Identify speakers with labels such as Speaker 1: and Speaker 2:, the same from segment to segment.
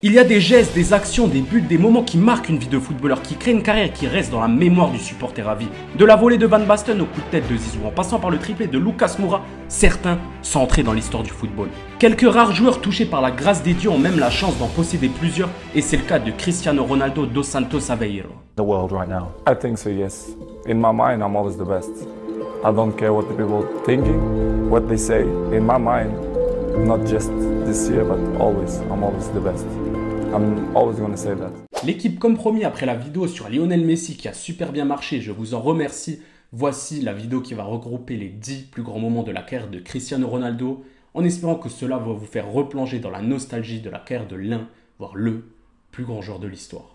Speaker 1: Il y a des gestes, des actions, des buts, des moments qui marquent une vie de footballeur, qui créent une carrière qui reste dans la mémoire du supporter à vie. De la volée de Van Basten au coup de tête de Zizou, en passant par le triplé de Lucas Moura, certains sont entrés dans l'histoire du football. Quelques rares joueurs touchés par la grâce des dieux ont même la chance d'en posséder plusieurs, et c'est le cas de Cristiano Ronaldo dos Santos Aveiro.
Speaker 2: The world right now. I think so, yes. In my mind, I'm always the best. I don't care what the people are thinking, what they say. In my mind, not just this year, but always, I'm always the best. I'm always going to say that.
Speaker 1: L'équipe, comme promis après la vidéo sur Lionel Messi qui a super bien marché, je vous en remercie. Voici la vidéo qui va regrouper les 10 plus grands moments de la carrière de Cristiano Ronaldo, en espérant que cela va vous faire replonger dans la nostalgie de la carrière de l'un, voire le plus grand joueur de l'histoire.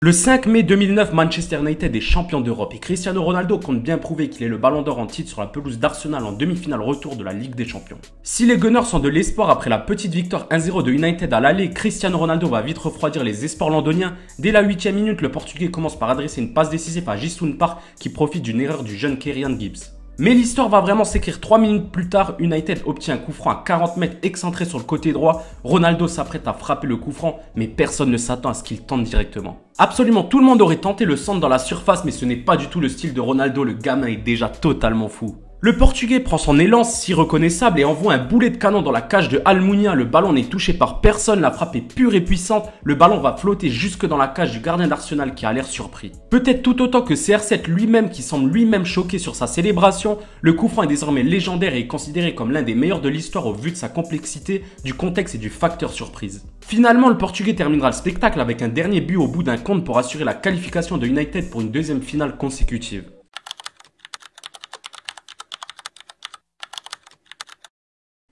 Speaker 1: Le 5 mai 2009, Manchester United est champion d'Europe et Cristiano Ronaldo compte bien prouver qu'il est le ballon d'or en titre sur la pelouse d'Arsenal en demi-finale retour de la Ligue des Champions. Si les Gunners sont de l'espoir après la petite victoire 1-0 de United à l'aller, Cristiano Ronaldo va vite refroidir les espoirs londoniens. Dès la 8e minute, le Portugais commence par adresser une passe décisive à Ji-sung Park qui profite d'une erreur du jeune Kieran Gibbs. Mais l'histoire va vraiment s'écrire 3 minutes plus tard. United obtient un coup franc à 40 mètres excentré sur le côté droit. Ronaldo s'apprête à frapper le coup franc, mais personne ne s'attend à ce qu'il tente directement. Absolument tout le monde aurait tenté le centre dans la surface, mais ce n'est pas du tout le style de Ronaldo, le gamin est déjà totalement fou. Le Portugais prend son élan si reconnaissable et envoie un boulet de canon dans la cage de Almunia. Le ballon n'est touché par personne, la frappe est pure et puissante. Le ballon va flotter jusque dans la cage du gardien d'Arsenal qui a l'air surpris. Peut-être tout autant que CR7 lui-même qui semble lui-même choqué sur sa célébration. Le coup franc est désormais légendaire et est considéré comme l'un des meilleurs de l'histoire au vu de sa complexité, du contexte et du facteur surprise. Finalement, le Portugais terminera le spectacle avec un dernier but au bout d'un compte pour assurer la qualification de United pour une deuxième finale consécutive.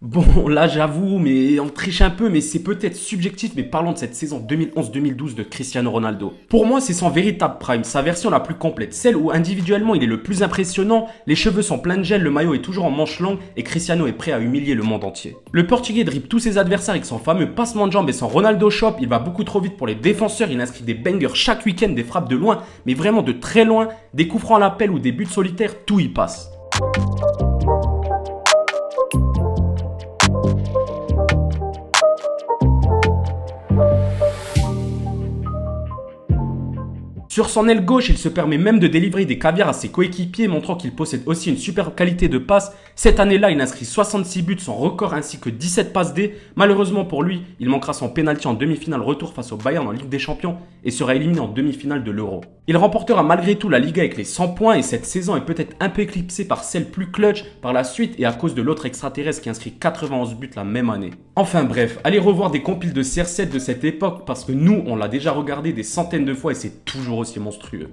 Speaker 1: Bon, là j'avoue, mais on triche un peu, mais c'est peut-être subjectif, mais parlons de cette saison 2011-2012 de Cristiano Ronaldo. Pour moi, c'est son véritable prime, sa version la plus complète, celle où individuellement il est le plus impressionnant, les cheveux sont pleins de gel, le maillot est toujours en manche longue et Cristiano est prêt à humilier le monde entier. Le Portugais dribble tous ses adversaires avec son fameux passement de jambes et son Ronaldo Shop, il va beaucoup trop vite pour les défenseurs, il inscrit des bangers chaque week-end, des frappes de loin, mais vraiment de très loin, des coups francs à l'appel ou des buts solitaires, tout y passe. Sur son aile gauche, il se permet même de délivrer des caviars à ses coéquipiers, montrant qu'il possède aussi une super qualité de passe. Cette année-là, il inscrit 66 buts, son record, ainsi que 17 passes D. Malheureusement pour lui, il manquera son pénalty en demi-finale retour face au Bayern en Ligue des Champions et sera éliminé en demi-finale de l'Euro. Il remportera malgré tout la Liga avec les 100 points et cette saison est peut-être un peu éclipsée par celle plus clutch par la suite et à cause de l'autre extraterrestre qui inscrit 91 buts la même année. Enfin bref, allez revoir des compiles de CR7 de cette époque parce que nous, on l'a déjà regardé des centaines de fois et c'est toujours aussi monstrueux.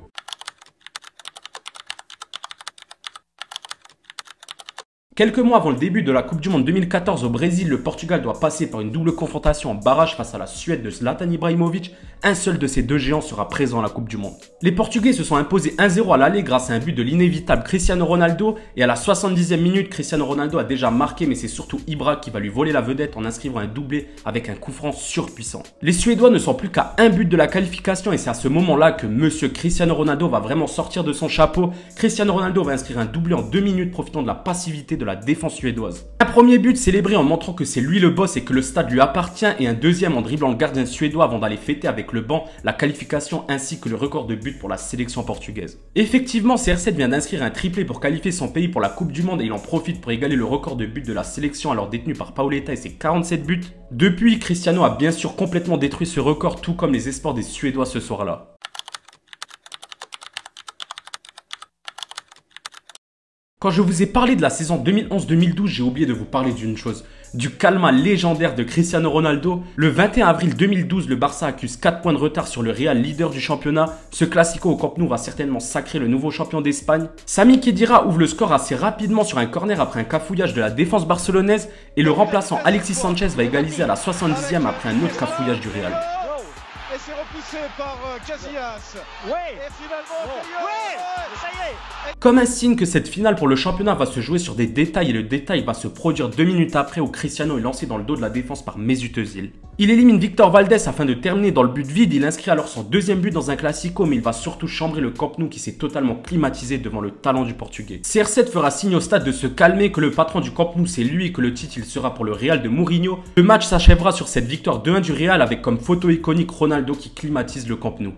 Speaker 1: Quelques mois avant le début de la Coupe du Monde 2014 au Brésil, le Portugal doit passer par une double confrontation en barrage face à la Suède de Zlatan Ibrahimovic. Un seul de ces deux géants sera présent à la Coupe du Monde. Les Portugais se sont imposés 1-0 à l'aller grâce à un but de l'inévitable Cristiano Ronaldo et à la 70e minute, Cristiano Ronaldo a déjà marqué mais c'est surtout Ibra qui va lui voler la vedette en inscrivant un doublé avec un coup franc surpuissant. Les Suédois ne sont plus qu'à un but de la qualification et c'est à ce moment-là que Monsieur Cristiano Ronaldo va vraiment sortir de son chapeau. Cristiano Ronaldo va inscrire un doublé en 2 minutes profitant de la passivité de la défense suédoise. Un premier but célébré en montrant que c'est lui le boss et que le stade lui appartient et un deuxième en dribblant le gardien suédois avant d'aller fêter avec le banc la qualification ainsi que le record de buts pour la sélection portugaise. Effectivement, CR7 vient d'inscrire un triplé pour qualifier son pays pour la Coupe du Monde et il en profite pour égaler le record de buts de la sélection alors détenu par Paoletta et ses 47 buts. Depuis, Cristiano a bien sûr complètement détruit ce record tout comme les espoirs des Suédois ce soir-là. Quand je vous ai parlé de la saison 2011-2012, j'ai oublié de vous parler d'une chose, du calma légendaire de Cristiano Ronaldo. Le 21 avril 2012, le Barça accuse 4 points de retard sur le Real, leader du championnat. Ce classico au Camp Nou va certainement sacrer le nouveau champion d'Espagne. Sami Khedira ouvre le score assez rapidement sur un corner après un cafouillage de la défense barcelonaise et le remplaçant Alexis Sanchez va égaliser à la 70e après un autre cafouillage du Real.
Speaker 3: c'est repoussé par Casillas.
Speaker 4: Ouais.
Speaker 3: Et finalement, Casillas.
Speaker 4: Ouais. Ça y est.
Speaker 1: Comme un signe que cette finale pour le championnat va se jouer sur des détails et le détail va se produire 2 minutes après où Cristiano est lancé dans le dos de la défense par Mesut Özil. Il élimine Victor Valdés afin de terminer dans le but vide, il inscrit alors son deuxième but dans un classico mais il va surtout chambrer le Camp Nou qui s'est totalement climatisé devant le talent du Portugais. CR7 fera signe au stade de se calmer, que le patron du Camp Nou c'est lui et que le titre il sera pour le Real de Mourinho. Le match s'achèvera sur cette victoire 2-1 du Real avec comme photo iconique Ronaldo qui climatise le Camp Nou.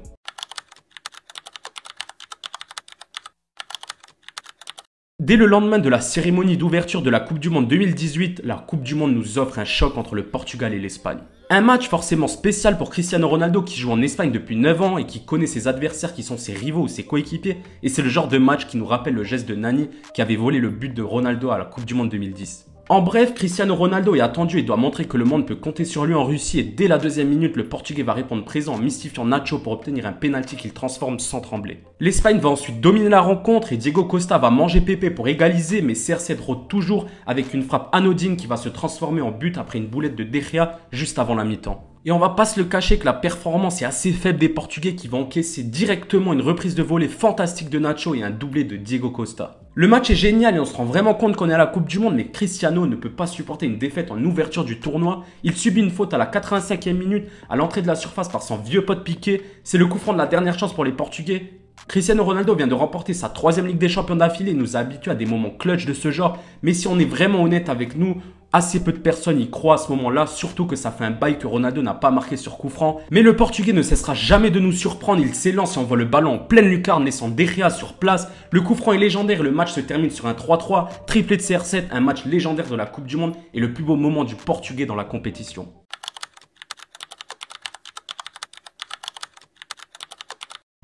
Speaker 1: Dès le lendemain de la cérémonie d'ouverture de la Coupe du Monde 2018, la Coupe du Monde nous offre un choc entre le Portugal et l'Espagne. Un match forcément spécial pour Cristiano Ronaldo qui joue en Espagne depuis 9 ans et qui connaît ses adversaires qui sont ses rivaux ou ses coéquipiers. Et c'est le genre de match qui nous rappelle le geste de Nani qui avait volé le but de Ronaldo à la Coupe du Monde 2010. En bref, Cristiano Ronaldo est attendu et doit montrer que le monde peut compter sur lui en Russie et dès la deuxième minute, le Portugais va répondre présent en mystifiant Nacho pour obtenir un penalty qu'il transforme sans trembler. L'Espagne va ensuite dominer la rencontre et Diego Costa va manger Pepe pour égaliser mais CR7 rôde toujours avec une frappe anodine qui va se transformer en but après une boulette de De Gea juste avant la mi-temps. Et on va pas se le cacher que la performance est assez faible des Portugais qui vont encaisser directement une reprise de volée fantastique de Nacho et un doublé de Diego Costa. Le match est génial et on se rend vraiment compte qu'on est à la Coupe du Monde, mais Cristiano ne peut pas supporter une défaite en ouverture du tournoi. Il subit une faute à la 85e minute à l'entrée de la surface par son vieux pote Piqué. C'est le coup franc de la dernière chance pour les Portugais. Cristiano Ronaldo vient de remporter sa 3e Ligue des Champions d'affilée et nous a habitués à des moments clutch de ce genre. Mais si on est vraiment honnête avec nous, assez peu de personnes y croient à ce moment-là, surtout que ça fait un bail que Ronaldo n'a pas marqué sur coup franc. Mais le Portugais ne cessera jamais de nous surprendre, il s'élance et envoie le ballon en pleine lucarne, laissant De Gea sur place. Le coup franc est légendaire et le match se termine sur un 3-3, triplé de CR7, un match légendaire de la Coupe du Monde et le plus beau moment du Portugais dans la compétition.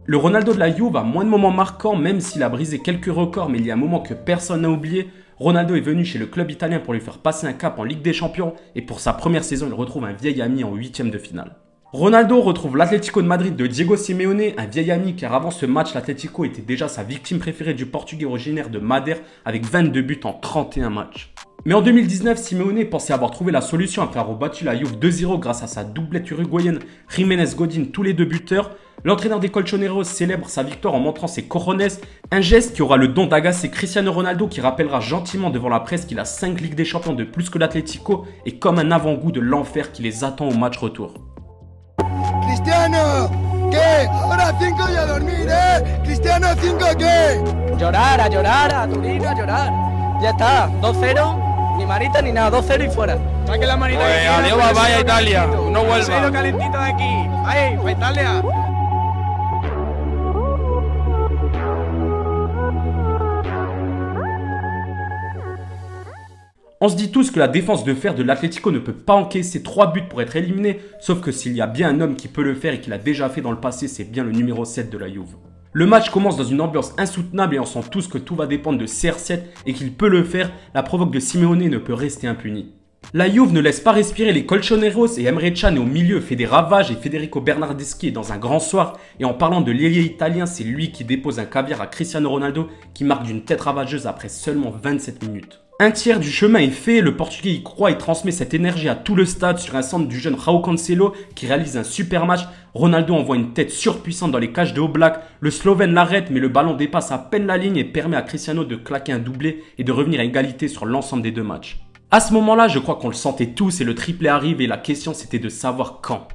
Speaker 1: Le Ronaldo de la Juve a moins de moments marquants, même s'il a brisé quelques records, mais il y a un moment que personne n'a oublié. Ronaldo est venu chez le club italien pour lui faire passer un cap en Ligue des Champions et pour sa première saison, il retrouve un vieil ami en 8e de finale. Ronaldo retrouve l'Atlético de Madrid de Diego Simeone, un vieil ami car avant ce match, l'Atlético était déjà sa victime préférée du Portugais originaire de Madère avec 22 buts en 31 matchs. Mais en 2019, Simeone pensait avoir trouvé la solution après avoir battu la Juve 2-0 grâce à sa doublette uruguayenne Jiménez Godin, tous les deux buteurs. L'entraîneur des Colchoneros célèbre sa victoire en montrant ses cojones, un geste qui aura le don d'agacer Cristiano Ronaldo qui rappellera gentiment devant la presse qu'il a 5 Ligues des Champions de plus que l'Atlético et comme un avant-goût de l'enfer qui les attend au match retour.
Speaker 5: Cristiano, ¿qué? Ahora 5 y a dormir, ¿eh? Cristiano 5, ¿qué?
Speaker 4: Llorar, a Turino, a llorar. Ya está, 2-0. Ni manita ni nada, 2-0 y fuera.
Speaker 3: Saque la manita
Speaker 6: Pues adiós, bye bye a Italia. No vuelva.
Speaker 3: Se ha ido calentito de aquí. ¡Ay, para Italia!
Speaker 1: On se dit tous que la défense de fer de l'Atlético ne peut pas encaisser 3 buts pour être éliminé, sauf que s'il y a bien un homme qui peut le faire et qui l'a déjà fait dans le passé, c'est bien le numéro 7 de la Juve. Le match commence dans une ambiance insoutenable et on sent tous que tout va dépendre de CR7 et qu'il peut le faire, la provoque de Simeone ne peut rester impunie. La Juve ne laisse pas respirer les Colchoneros et Emre Can au milieu fait des ravages et Federico Bernardeschi est dans un grand soir. Et en parlant de l'ailier italien, c'est lui qui dépose un caviar à Cristiano Ronaldo qui marque d'une tête ravageuse après seulement 27 minutes. Un tiers du chemin est fait, le Portugais y croit et transmet cette énergie à tout le stade sur un centre du jeune João Cancelo qui réalise un super match. Ronaldo envoie une tête surpuissante dans les cages de Oblak, le Slovène l'arrête mais le ballon dépasse à peine la ligne et permet à Cristiano de claquer un doublé et de revenir à égalité sur l'ensemble des deux matchs. À ce moment-là, je crois qu'on le sentait tous et le triplé arrive et la question c'était de savoir quand.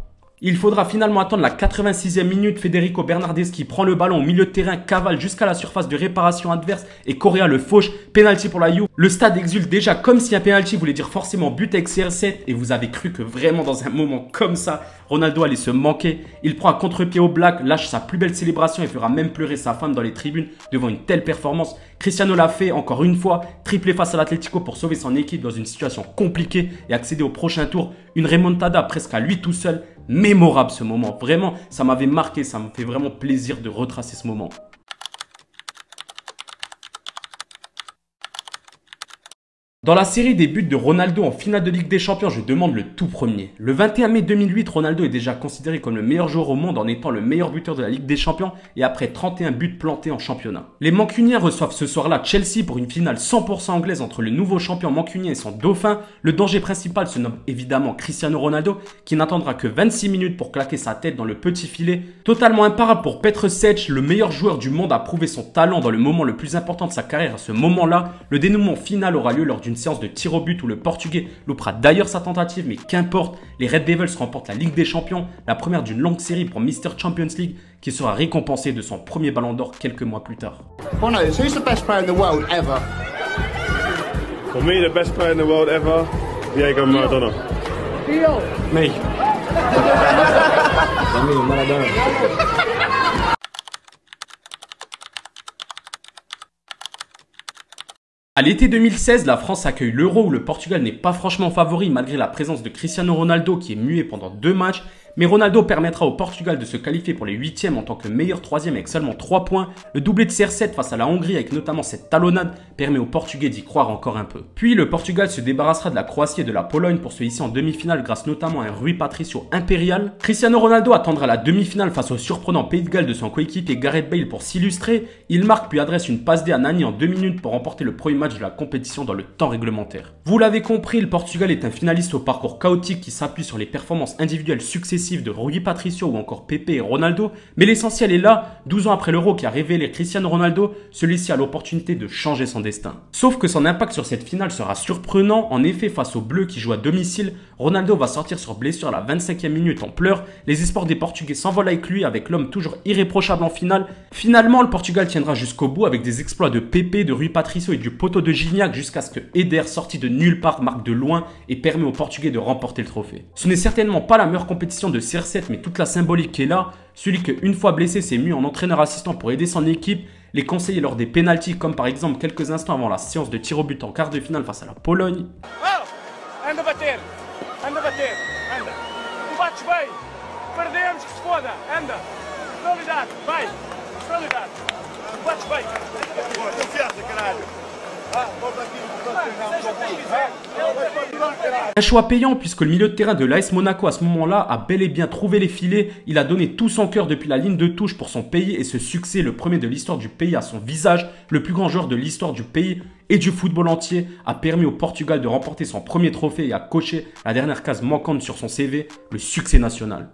Speaker 1: Il faudra finalement attendre la 86e minute. Federico Bernardeschi prend le ballon au milieu de terrain, cavale jusqu'à la surface de réparation adverse et Correa le fauche. Penalty pour la Juve. Le stade exulte déjà comme si un penalty voulait dire forcément but avec CR7 et vous avez cru que vraiment dans un moment comme ça, Ronaldo allait se manquer. Il prend un contre-pied au Black, lâche sa plus belle célébration et fera même pleurer sa femme dans les tribunes devant une telle performance. Cristiano l'a fait encore une fois, triplé face à l'Atlético pour sauver son équipe dans une situation compliquée et accéder au prochain tour. Une remontada presque à lui tout seul. Mémorable ce moment, vraiment, ça m'avait marqué, ça me fait vraiment plaisir de retracer ce moment. Dans la série des buts de Ronaldo en finale de Ligue des Champions, je demande le tout premier. Le 21 mai 2008, Ronaldo est déjà considéré comme le meilleur joueur au monde en étant le meilleur buteur de la Ligue des Champions et après 31 buts plantés en championnat. Les Mancuniens reçoivent ce soir-là Chelsea pour une finale 100% anglaise entre le nouveau champion mancunien et son dauphin. Le danger principal se nomme évidemment Cristiano Ronaldo qui n'attendra que 26 minutes pour claquer sa tête dans le petit filet. Totalement imparable pour Petr Cech, le meilleur joueur du monde a prouvé son talent dans le moment le plus important de sa carrière à ce moment-là. Le dénouement final aura lieu lors d'une séance de tir au but où le Portugais loupera d'ailleurs sa tentative, mais qu'importe, les Red Devils remportent la Ligue des Champions, la première d'une longue série pour Mr. Champions League, qui sera récompensé de son premier ballon d'or quelques mois plus tard.
Speaker 5: Bono, who's the best player in the world ever?
Speaker 7: For me, the best player in the world ever, Diego Maradona.
Speaker 1: Mec. À l'été 2016, la France accueille l'Euro où le Portugal n'est pas franchement favori malgré la présence de Cristiano Ronaldo qui est muet pendant 2 matchs. Mais Ronaldo permettra au Portugal de se qualifier pour les 8e en tant que meilleur 3e avec seulement 3 points. Le doublé de CR7 face à la Hongrie avec notamment cette talonnade permet aux Portugais d'y croire encore un peu. Puis le Portugal se débarrassera de la Croatie et de la Pologne pour se hisser en demi-finale grâce notamment à un Rui Patricio impérial. Cristiano Ronaldo attendra la demi-finale face au surprenant Pays de Galles de son coéquipier Gareth Bale pour s'illustrer. Il marque puis adresse une passe D à Nani en 2 minutes pour remporter le premier match de la compétition dans le temps réglementaire. Vous l'avez compris, le Portugal est un finaliste au parcours chaotique qui s'appuie sur les performances individuelles successives de Rui Patricio ou encore Pepe et Ronaldo, mais l'essentiel est là, 12 ans après l'Euro qui a révélé Cristiano Ronaldo, celui-ci a l'opportunité de changer son destin. Sauf que son impact sur cette finale sera surprenant, en effet face aux Bleus qui jouent à domicile, Ronaldo va sortir sur blessure à la 25e minute en pleurs, les espoirs des Portugais s'envolent avec lui avec l'homme toujours irréprochable en finale. Finalement, le Portugal tiendra jusqu'au bout avec des exploits de Pepe, de Rui Patricio et du poteau de Gignac jusqu'à ce que Eder, sorti de nulle part, marque de loin et permet aux Portugais de remporter le trophée. Ce n'est certainement pas la meilleure compétition de CR7 mais toute la symbolique qui est là, celui que une fois blessé s'est mis en entraîneur assistant pour aider son équipe, les conseiller lors des pénaltys comme par exemple quelques instants avant la séance de tir au but en quart de finale face à la Pologne.
Speaker 3: anda a bater, anda. Tu bates bem, perdemos que se foda, anda. Solidariedade, vai, solidariedade. Tu bates bem. Confiança, caralho.
Speaker 1: Un choix payant puisque le milieu de terrain de l'AS Monaco à ce moment-là a bel et bien trouvé les filets. Il a donné tout son cœur depuis la ligne de touche pour son pays et ce succès, le premier de l'histoire du pays à son visage, le plus grand joueur de l'histoire du pays et du football entier, a permis au Portugal de remporter son premier trophée et a coché la dernière case manquante sur son CV, le succès national.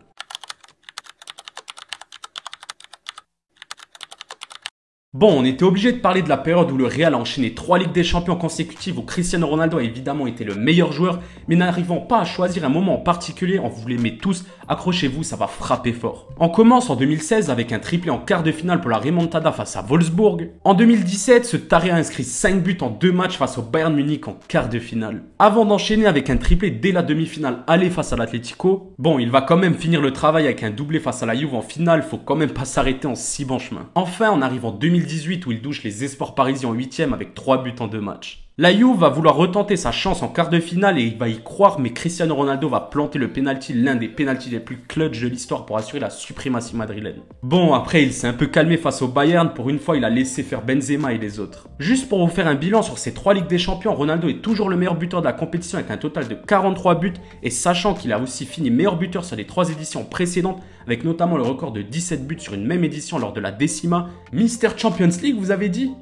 Speaker 1: Bon, on était obligé de parler de la période où le Real a enchaîné 3 Ligues des Champions consécutives où Cristiano Ronaldo a évidemment été le meilleur joueur, mais n'arrivant pas à choisir un moment en particulier, on vous l'aimait tous, accrochez-vous, ça va frapper fort. On commence en 2016 avec un triplé en quart de finale pour la remontada face à Wolfsburg. En 2017, ce taré a inscrit 5 buts en 2 matchs face au Bayern Munich en quart de finale. Avant d'enchaîner avec un triplé dès la demi-finale aller face à l'Atlético, bon, il va quand même finir le travail avec un doublé face à la Juve en finale, faut quand même pas s'arrêter en si bon chemin. Enfin, on arrive en 2018 où il douche les espoirs parisiens en 8e avec 3 buts en 2 matchs. La Juve va vouloir retenter sa chance en quart de finale et il va y croire, mais Cristiano Ronaldo va planter le penalty, l'un des penaltys les plus clutch de l'histoire pour assurer la suprématie madrilène. Bon, après il s'est un peu calmé face au Bayern, pour une fois il a laissé faire Benzema et les autres. Juste pour vous faire un bilan sur ces 3 Ligues des Champions, Ronaldo est toujours le meilleur buteur de la compétition avec un total de 43 buts et sachant qu'il a aussi fini meilleur buteur sur les 3 éditions précédentes avec notamment le record de 17 buts sur une même édition lors de la décima. Mr. Champions League, vous avez dit ?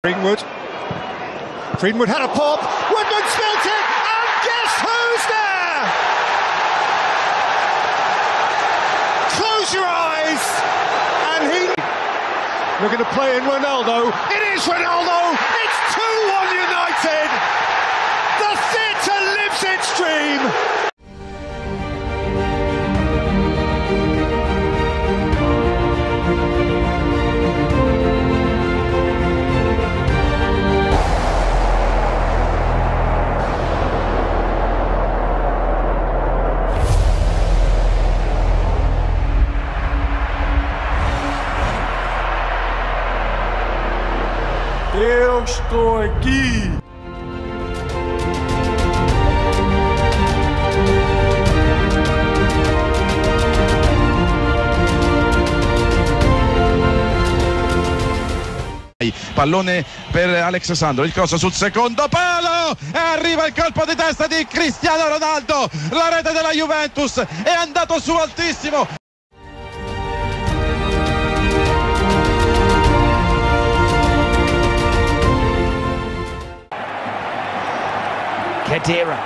Speaker 3: Greenwood had a pop. Woodman spilt it, and guess who's there? Close your eyes, and he looking to play in Ronaldo. It is Ronaldo. It's 2-1 United. The theatre lives its dream.
Speaker 2: Eu estou aqui!
Speaker 8: pallone per Alex Sandro, il cross sul secondo palo e arriva il colpo di testa di Cristiano Ronaldo, la rete della Juventus è andato su altissimo.
Speaker 9: Khedira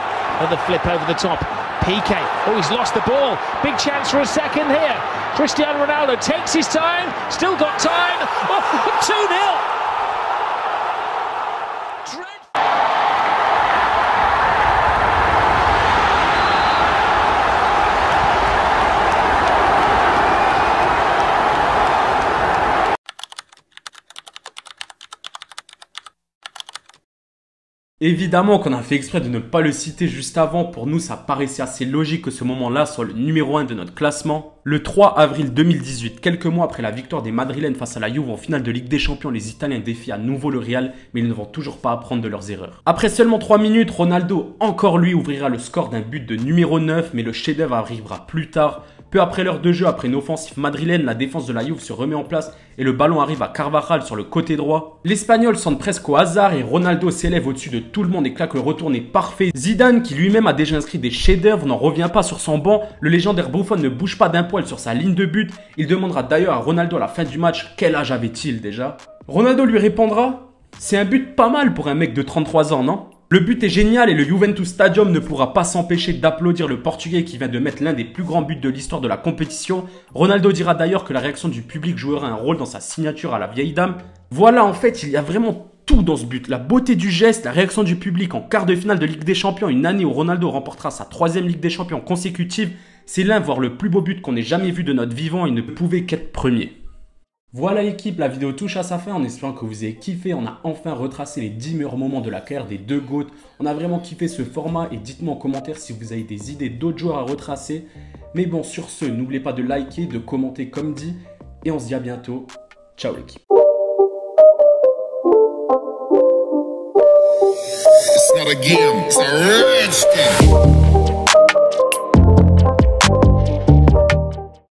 Speaker 9: on the flip over the top. PK, oh, he's lost the ball. Big chance for a second here. Cristiano Ronaldo takes his time, still got time. Oh, 2-0.
Speaker 1: Évidemment qu'on a fait exprès de ne pas le citer juste avant, pour nous ça paraissait assez logique que ce moment-là soit le numéro 1 de notre classement. Le 3 avril 2018, quelques mois après la victoire des Madrilènes face à la Juve en finale de Ligue des Champions, les Italiens défient à nouveau le Real, mais ils ne vont toujours pas apprendre de leurs erreurs. Après seulement 3 minutes, Ronaldo, encore lui, ouvrira le score d'un but de numéro 9, mais le chef-d'œuvre arrivera plus tard. Peu après l'heure de jeu, après une offensive madrilène, la défense de la Juve se remet en place et le ballon arrive à Carvajal sur le côté droit. L'Espagnol centre presque au hasard et Ronaldo s'élève au-dessus de tout le monde et claque le retourné parfait. Zidane, qui lui-même a déjà inscrit des chefs-d'œuvre, n'en revient pas sur son banc. Le légendaire Buffon ne bouge pas d'un poil sur sa ligne de but. Il demandera d'ailleurs à Ronaldo à la fin du match quel âge avait-il déjà. Ronaldo lui répondra « C'est un but pas mal pour un mec de 33 ans, non ?» Le but est génial et le Juventus Stadium ne pourra pas s'empêcher d'applaudir le Portugais qui vient de mettre l'un des plus grands buts de l'histoire de la compétition. Ronaldo dira d'ailleurs que la réaction du public jouera un rôle dans sa signature à la vieille dame. Voilà, en fait, il y a vraiment tout dans ce but. La beauté du geste, la réaction du public en quart de finale de Ligue des Champions, une année où Ronaldo remportera sa 3e Ligue des Champions consécutive. C'est l'un, voire le plus beau but qu'on ait jamais vu de notre vivant et ne pouvait qu'être premier. Voilà l'équipe, la vidéo touche à sa fin en espérant que vous ayez kiffé. On a enfin retracé les 10 meilleurs moments de la carrière des deux GOAT. On a vraiment kiffé ce format et dites-moi en commentaire si vous avez des idées d'autres joueurs à retracer. Mais bon, sur ce, n'oubliez pas de liker, de commenter comme dit et on se dit à bientôt. Ciao l'équipe.
Speaker 10: It's not a game, it's a rich thing.